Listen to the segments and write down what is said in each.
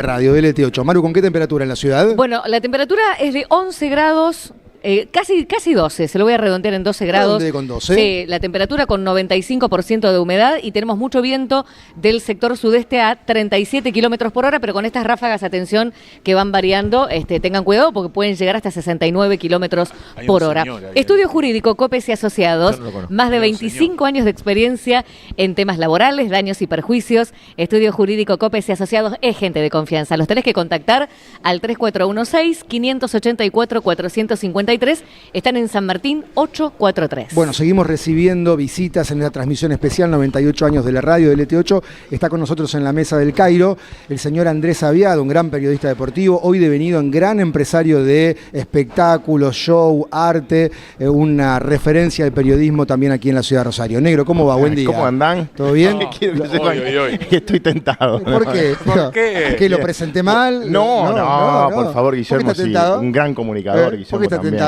Radio del LT8. Maru, ¿con qué temperatura en la ciudad? Bueno, la temperatura es de 11 grados. Casi 12, se lo voy a redondear en 12 grados. ¿Dónde con 12? Sí, la temperatura con 95% de humedad y tenemos mucho viento del sector sudeste a 37 kilómetros por hora, pero con estas ráfagas, atención, que van variando, tengan cuidado porque pueden llegar hasta 69 kilómetros por hora. Estudio Jurídico Copes y Asociados, más de 25 años de experiencia en temas laborales, daños y perjuicios. Estudio Jurídico Copes y Asociados es gente de confianza. Los tenés que contactar al 3416-584-453. Están en San Martín 843. Bueno, seguimos recibiendo visitas en la transmisión especial 98 años de la radio del LT8. Está con nosotros en la mesa del Cairo el señor Andrés Aviado, un gran periodista deportivo, hoy devenido en gran empresario de espectáculos, show, arte, una referencia del periodismo también aquí en la ciudad de Rosario. Negro, ¿cómo va? Buen día. ¿Cómo andan? ¿Todo bien? Estoy tentado. ¿Por qué? ¿Por qué? ¿Que lo presenté mal? No, por favor, Guillermo, sí, un gran comunicador, Guillermo. ¿Por qué está también. tentado?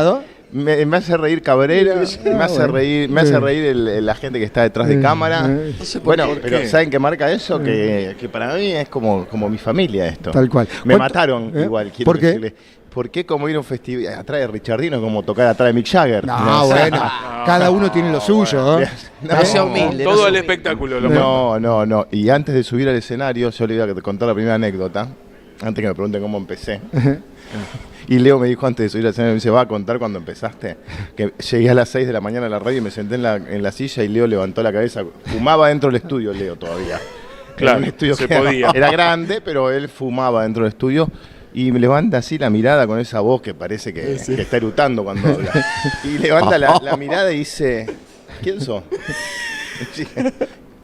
Me hace reír Cabrera, me hace reír la gente que está detrás de cámara. Bueno, pero ¿saben qué marca eso? Que para mí es como mi familia esto. Tal cual. Me mataron igual, quiero ¿Por qué? decirles. ¿Por qué como ir a un festival atrás de Richardino como tocar atrás de Mick Jagger? No, bueno, cada uno tiene lo suyo. No sea humilde. Todo el espectáculo. No. Y antes de subir al escenario, yo le iba a contar la primera anécdota, antes que me pregunten cómo empecé. Y Leo me dijo antes de subir al escenario, me dice, ¿va a contar cuando empezaste? Que llegué a las 6 de la mañana a la radio y me senté en la silla y Leo levantó la cabeza. Fumaba dentro del estudio, Leo, todavía. Claro, un estudio se que podía. Era grande, pero él fumaba dentro del estudio. Y me levanta así la mirada con esa voz que parece que está erutando cuando habla. Y levanta la mirada y dice, ¿quién sos?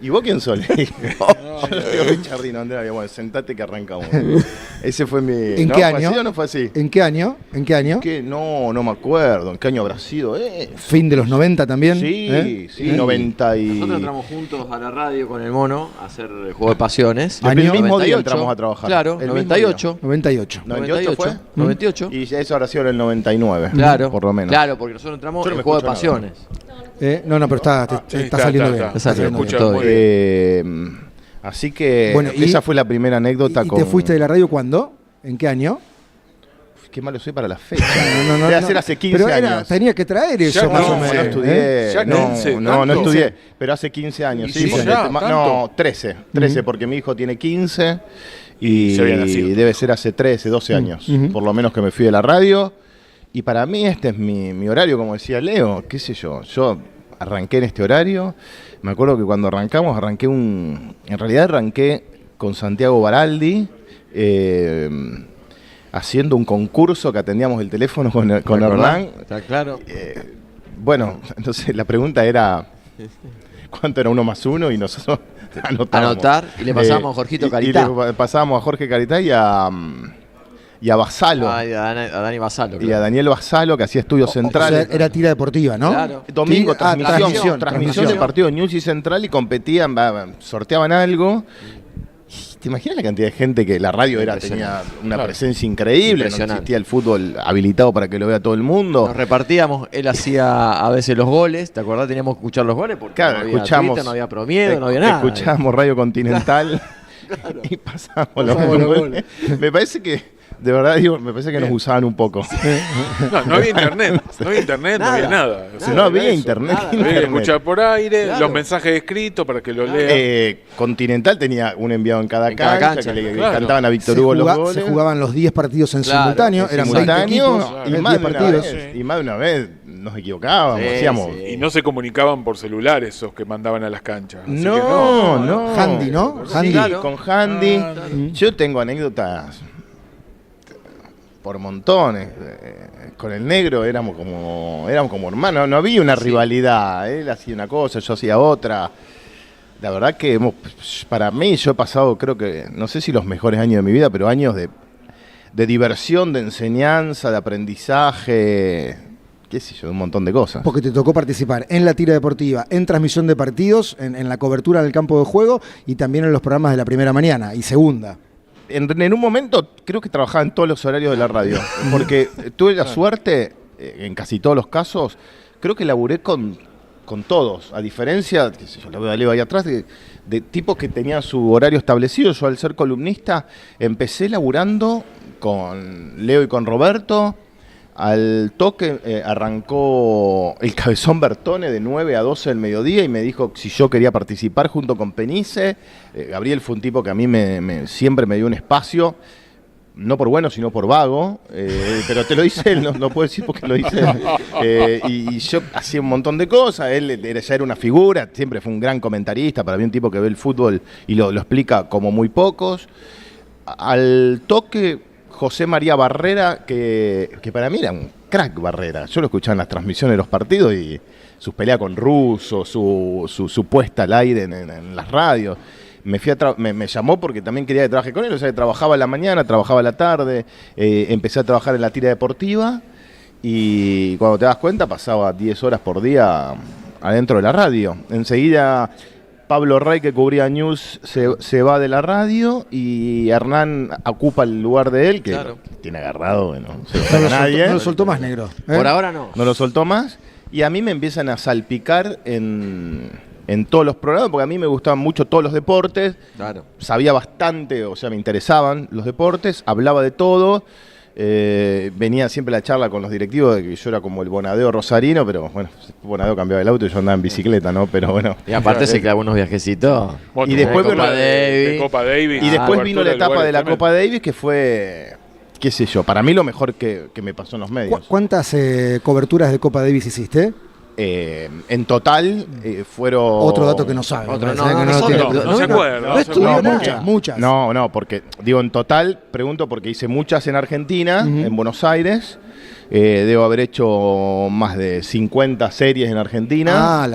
¿Y vos quién sos? Le digo, yo soy Richardino, Andrea. Bueno, sentate que arrancamos. Ese fue mi... ¿En qué año? ¿Fue así o no fue así? ¿En qué año? No me acuerdo. ¿En qué año habrá sido? ¿Fin de los 90 también? Sí, 90 y... Nosotros entramos juntos a la radio con el Mono a hacer el Juego de Pasiones. El mismo 98, día entramos a trabajar. Claro, el 98. 98. ¿98 fue? 98. Y eso habrá sido en el 99. Claro, por lo menos. Claro, porque nosotros entramos en el Juego de Pasiones. No, pero está saliendo bien. Está saliendo bien. Así que bueno, esa fue la primera anécdota. ¿Y te fuiste de la radio cuándo? ¿En qué año? Qué malo soy para la fecha. No. Debe ser hace 15 pero años. Tenía que traer eso Ya más no, o menos. No estudié. Ya No estudié. Pero hace 15 años. Sí, Hicimos porque ya, ¿tanto? 13, porque mi hijo tiene 15 y Se había nacido. debe ser hace 13, 12 años. Por lo menos que me fui de la radio. Y para mí este es mi horario, como decía Leo. ¿Qué sé yo? Yo arranqué en este horario. Me acuerdo que cuando arrancamos, en realidad arranqué con Santiago Baraldi, haciendo un concurso que atendíamos el teléfono con Hernán. Está claro. Bueno, entonces la pregunta era, ¿cuánto era 1 más 1? Y nosotros Anotar, y le pasábamos a Jorgito Caritá. Y le pasábamos a Jorge Caritá y a Basalo. A Dani Basalo. Y a Daniel Basalo, que hacía Estudios Centrales. O sea, era tira deportiva, ¿no? Claro. Domingo, transmisión transmisión. del partido de News y Central y competían, sorteaban algo. Y ¿te imaginas la cantidad de gente que la radio tenía una presencia increíble? No existía el fútbol habilitado para que lo vea todo el mundo. Nos repartíamos, él hacía a veces los goles, ¿te acordás? Teníamos que escuchar los goles porque Claro, no había escuchamos, Twitter, no había Promiedo, no había nada. Escuchábamos Radio Continental y pasamos los goles. Me parece que, de verdad digo, me parece que nos usaban un poco. No había internet. No había nada. O sea, No había internet. había que escuchar por aire, los mensajes escritos para que lo lean. Continental tenía un enviado en cada cancha que le claro. cantaban a Víctor Hugo los goles. Se jugaban los 10 partidos en simultáneo, eran 20 equipos, y 10 más de una partidos. vez, y más de una vez nos equivocábamos, hacíamos... Y no se comunicaban por celular esos que mandaban a las canchas. Así que No. Handy, ¿no? Sí, Handy. con Handy. Yo tengo anécdotas por montones. Con el negro éramos como hermanos, no había una rivalidad. Él hacía una cosa, yo hacía otra. La verdad que para mí yo he pasado, creo que, no sé si los mejores años de mi vida, pero años de diversión, de enseñanza, de aprendizaje, qué sé yo, un montón de cosas. Porque te tocó participar en la tira deportiva, en transmisión de partidos, en la cobertura del campo de juego y también en los programas de la primera mañana y segunda. En un momento creo que trabajaba en todos los horarios de la radio, porque tuve la suerte, en casi todos los casos, creo que laburé con con todos, a diferencia, qué sé yo, lo veo a Leo ahí atrás, de tipos que tenían su horario establecido. Yo, al ser columnista, empecé laburando con Leo y con Roberto. Al toque arrancó el Cabezón Bertone de 9 a 12 del mediodía y me dijo si yo quería participar junto con Penice. Gabriel fue un tipo que a mí siempre me dio un espacio, no por bueno, sino por vago, pero te lo dice él, no puedo decir porque lo dice él. Y yo hacía un montón de cosas, él ya era una figura, siempre fue un gran comentarista, para mí un tipo que ve el fútbol y lo explica como muy pocos. Al toque, José María Barrera, que para mí era un crack Barrera, yo lo escuchaba en las transmisiones de los partidos y sus peleas con Russo, su puesta al aire en las radios. Me llamó porque también quería que trabaje con él, o sea, que trabajaba en la mañana, trabajaba en la tarde, empecé a trabajar en la tira deportiva y cuando te das cuenta pasaba 10 horas por día adentro de la radio. Enseguida Pablo Rey, que cubría News, se va de la radio y Hernán ocupa el lugar de él, que tiene agarrado, bueno, no se lo saca nadie. No lo soltó más, negro. Por ahora no. No lo soltó más y a mí me empiezan a salpicar en todos los programas, porque a mí me gustaban mucho todos los deportes, sabía bastante, o sea, me interesaban los deportes, hablaba de todo, venía siempre la charla con los directivos de que yo era como el Bonadeo rosarino, pero bueno, Bonadeo cambiaba el auto y yo andaba en bicicleta, ¿no? Pero bueno. Y aparte se clavó unos viajecitos. Y después de Copa Davis. Y después vino la etapa de la Copa Davis, que fue, qué sé yo, para mí lo mejor que me pasó en los medios. ¿Cuántas coberturas de Copa Davis hiciste? En total fueron... Otro dato que no sabe. No se acuerda. Muchas. No, porque digo en total, pregunto porque hice muchas en Argentina, en Buenos Aires. Debo haber hecho más de 50 series en Argentina.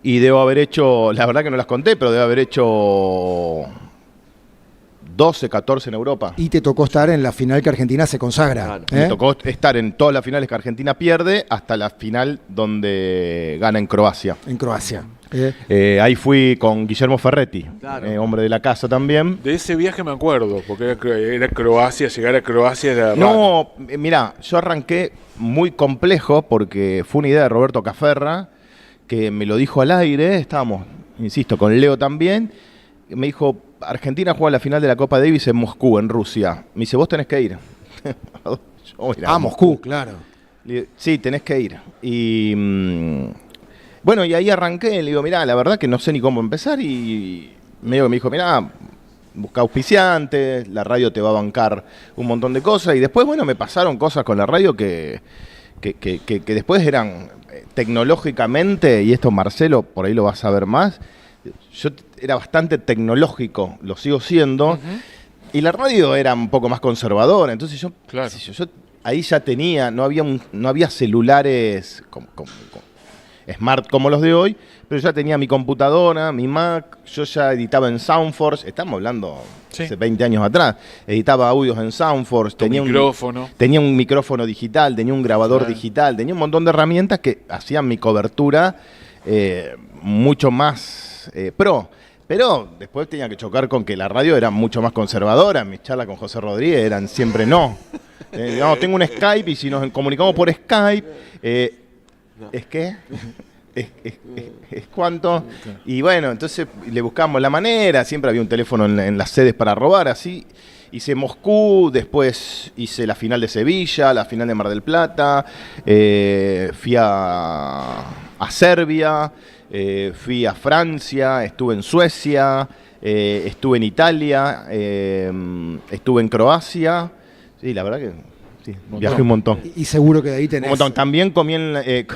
Y debo haber hecho, la verdad que no las conté, pero debo haber hecho 12, 14 en Europa. Y te tocó estar en la final que Argentina se consagra. Me tocó estar en todas las finales que Argentina pierde, hasta la final donde gana en Croacia. En Croacia. Ahí fui con Guillermo Ferretti, hombre de la casa también. De ese viaje me acuerdo, porque era Croacia, llegar a Croacia era... No, mirá, yo arranqué muy complejo porque fue una idea de Roberto Caferra, que me lo dijo al aire, estábamos, insisto, con Leo también, me dijo... Argentina juega la final de la Copa Davis en Moscú, en Rusia. Me dice, vos tenés que ir. Moscú, claro. Sí, tenés que ir. Y bueno, y ahí arranqué. Le digo, mirá, la verdad que no sé ni cómo empezar. Y medio que me dijo, mirá, busca auspiciantes, la radio te va a bancar un montón de cosas. Y después, bueno, me pasaron cosas con la radio que después eran tecnológicamente, y esto Marcelo por ahí lo vas a ver más, yo era bastante tecnológico, lo sigo siendo, y la radio era un poco más conservadora, entonces yo ahí ya tenía, no había celulares smart como los de hoy, pero ya tenía mi computadora, mi Mac, yo ya editaba en Soundforce, estamos hablando hace 20 años atrás, editaba audios en Soundforce, tenía un micrófono digital, tenía un grabador digital, tenía un montón de herramientas que hacían mi cobertura mucho más pro, pero después tenía que chocar con que la radio era mucho más conservadora. Mis charlas con José Rodríguez eran siempre no. No, tengo un Skype y si nos comunicamos por Skype, ¿es qué? ¿Es cuánto? Y bueno, entonces le buscamos la manera, siempre había un teléfono en las sedes para robar, así. Hice Moscú, después hice la final de Sevilla, la final de Mar del Plata, fui a Serbia, fui a Francia, estuve en Suecia, estuve en Italia, estuve en Croacia. Sí, la verdad que sí, viajé un montón. Y seguro que de ahí tenés... Un montón. También comí en...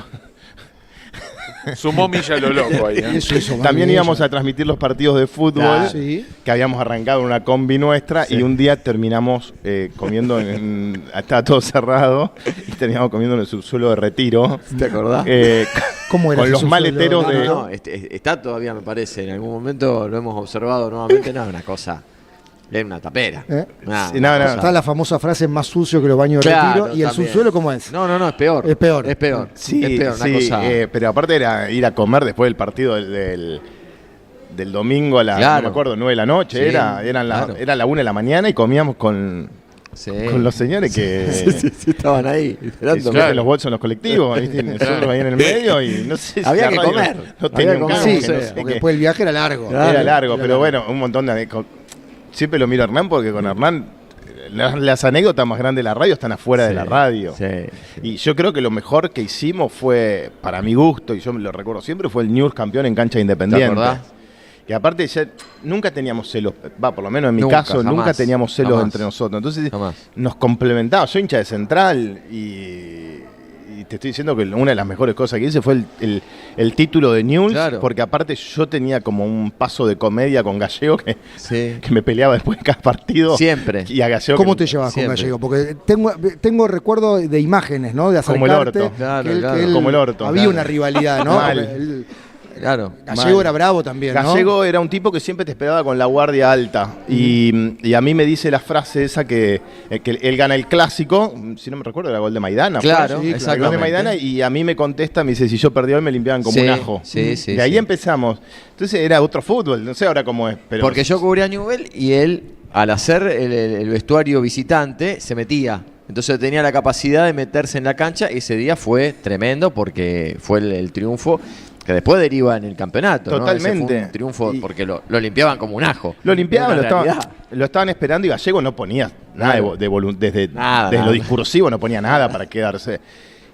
Sumó milla lo loco ahí. También íbamos a transmitir los partidos de fútbol que habíamos arrancado en una combi nuestra y un día terminamos comiendo, estaba todo cerrado y terminamos comiendo en el subsuelo de Retiro. ¿Te acordás? ¿Cómo era? Con los maleteros de... No, está todavía, me parece. En algún momento lo hemos observado nuevamente. No, es una cosa... Es una tapera. Está la famosa frase más sucio que los baños de Retiro. ¿Y el subsuelo cómo es? No, es peor. Es peor. Es peor. Sí, es peor, una cosa... pero aparte era ir a comer después del partido del domingo a la, no me acuerdo, 9 de la noche. Sí, era la 1 de la mañana y comíamos con Sí. Con los señores que Sí, estaban ahí. que esperando. se meten los bolsos en los colectivos, ¿viste? Nosotros ahí en el medio y no sé si Había la que radio comer. no Había tenía que un comer. canje, Sí, no sé porque qué. después el viaje era largo. Claro. Era largo, pero bueno, un montón de... Siempre lo miro a Hernán porque con Hernán las anécdotas más grandes de la radio están afuera de la radio. Sí. Y yo creo que lo mejor que hicimos fue, para mi gusto, y yo lo recuerdo siempre, fue el News campeón en cancha independiente. ¿Te acordás? Que aparte ya nunca teníamos celos, por lo menos en mi Nunca, caso, jamás, nunca teníamos celos jamás. entre nosotros. Entonces Jamás. nos complementábamos. Soy hincha de Central y te estoy diciendo que una de las mejores cosas que hice fue el título de News, Claro. porque aparte yo tenía como un paso de comedia con Gallego que Sí. me peleaba después de cada partido. Siempre. Y a Gallego ¿Cómo que- te llevas con siempre. Gallego? Porque tengo recuerdo de imágenes, ¿no? De Como el acercarte. orto. Claro, que él- claro. que él- Como el orto, Había claro. una rivalidad, ¿no? Mal. Porque él- Claro. Gallego Mal. era bravo también, ¿no? Gallego era un tipo que siempre te esperaba con la guardia alta. Y a mí me dice la frase esa que él gana el clásico, si no me recuerdo, era gol de Maidana. ¿fue? Claro, Sí, claro. El gol de exactamente. Maidana y a mí me contesta, me dice, si yo perdí hoy me limpiaban como Sí, un ajo. sí, sí, De ahí sí. empezamos. Entonces era otro fútbol, no sé ahora cómo es. Pero Porque yo cubría a Newell y él, al hacer el vestuario visitante, se metía. Entonces tenía la capacidad de meterse en la cancha. Ese día fue tremendo porque fue el triunfo que después deriva en el campeonato. ¿no? Ese Totalmente. fue un triunfo Y- porque lo limpiaban como un ajo. Lo limpiaban, Era una realidad. lo estaban esperando y Gallego no ponía nada Claro. desde Nada, lo nada. discursivo, no ponía nada para quedarse.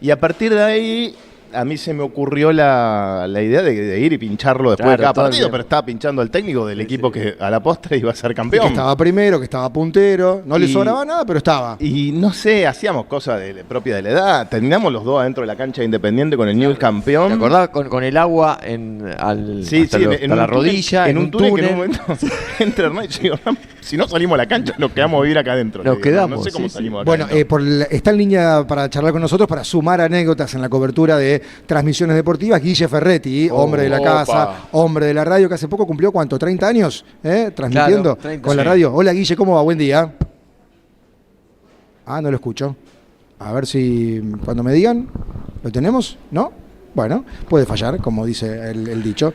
Y a partir de ahí, a mí se me ocurrió la idea de ir y pincharlo después Claro, de cada todo el partido, tiempo. pero estaba pinchando al técnico del equipo que a la postre iba a ser Y campeón. que estaba primero, que estaba puntero. No le Y- sobraba nada, pero estaba. Y no sé, hacíamos cosas propia de la edad. Terminamos los dos adentro de la cancha de Independiente con el News campeón. ¿Te acordás con el agua hasta En la un túnel- rodilla? en un túnel que en un momento entra Hernán y yo digo, "Hernán, si no salimos a la cancha, nos quedamos a vivir acá adentro. Nos Le digo, quedamos, No sé cómo sí, sí. salimos acá Bueno, adentro. está en línea para charlar con nosotros, para sumar anécdotas en la cobertura de transmisiones deportivas, Guille Ferretti, hombre de la opa. casa, hombre de la radio, que hace poco cumplió, ¿cuánto? ¿30 años? Transmitiendo Claro, 30, con la sí. radio. Hola Guille, ¿cómo va? Buen día. Ah, no lo escucho. A ver si cuando me digan, ¿lo tenemos? ¿No? Bueno, puede fallar, como dice el dicho.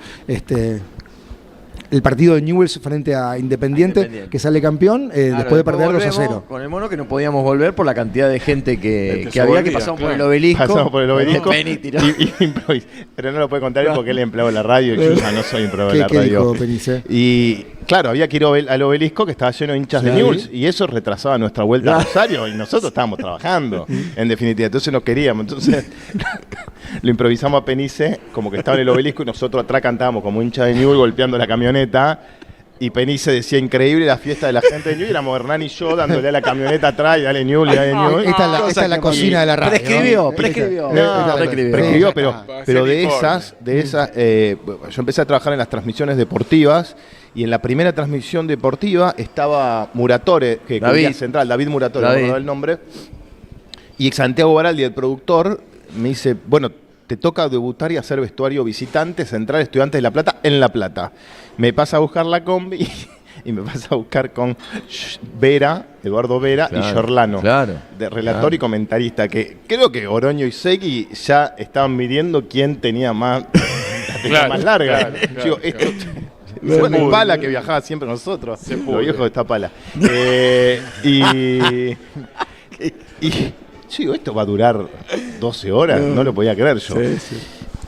El partido de Newell's frente a Independiente, Independiente. que sale campeón Claro, después de perder 2-0. volvemos Con el mono que no podíamos volver por la cantidad de gente que Se había, volvía, que pasamos por el claro. obelisco. Pasamos por el obelisco Penny tiró. y improvis- pero no lo puede contar él porque él es empleado de la radio y yo ya no soy empleado de la ¿Qué radio. dijo Penice? Y claro, había que ir al obelisco que estaba lleno de hinchas de Sí. Newell's y eso retrasaba nuestra vuelta a Rosario y nosotros estábamos trabajando, en definitiva. Entonces no queríamos. Entonces lo improvisamos a Penice como que estaba en el obelisco y nosotros atrás cantábamos como hinchas de Newell's golpeando la camioneta. Y Penice decía, increíble la fiesta de la gente de Newell's. Éramos Hernán y yo dándole a la camioneta atrás y dale Newell's, dale Newell's. Esta es la cocina de la radio. Prescribió, ¿no? prescribió. Esta- No, esta- prescribió. prescribió, Sí, pero, ah. pero de Uniforme. esas, yo empecé a trabajar en las transmisiones deportivas y en la primera transmisión deportiva estaba Muratore, que David. cubría Central, David Muratore, no David. me acordaba el nombre, y Santiago Baraldi, el productor, me dice, bueno, te toca debutar y hacer vestuario visitante, Central, Estudiantes de La Plata, en La Plata. Me pasa a buscar la combi y me pasa a buscar con Vera, Eduardo Vera y Claro, Giorlano, claro, de relator claro. y comentarista, que creo que Oroño y Segui ya estaban midiendo quién tenía más, la teta Claro, más larga. claro, Yo digo, claro. esto, fue de Pala que viajaba siempre con nosotros, los viejos de esta Pala. Y yo digo, esto va a durar 12 horas, no lo podía creer yo.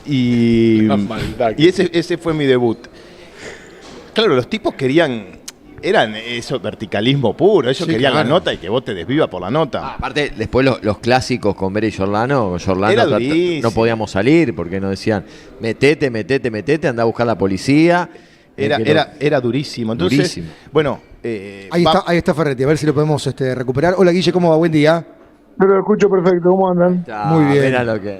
Y, La maldad que- y ese fue mi debut. Claro, los tipos eran eso, verticalismo puro, ellos Sí, querían claro. la nota y que vos te desvivas por la nota. Aparte, después los clásicos con Vera y Giorlano Era durísimo. no podíamos salir porque nos decían, metete, anda a buscar la policía. Era durísimo. Entonces, Durísimo. bueno, Ahí está Ferretti, a ver si lo podemos recuperar. Hola Guille, ¿cómo va? Buen día. Yo lo escucho perfecto, ¿cómo andan? Muy bien. Mirá lo que...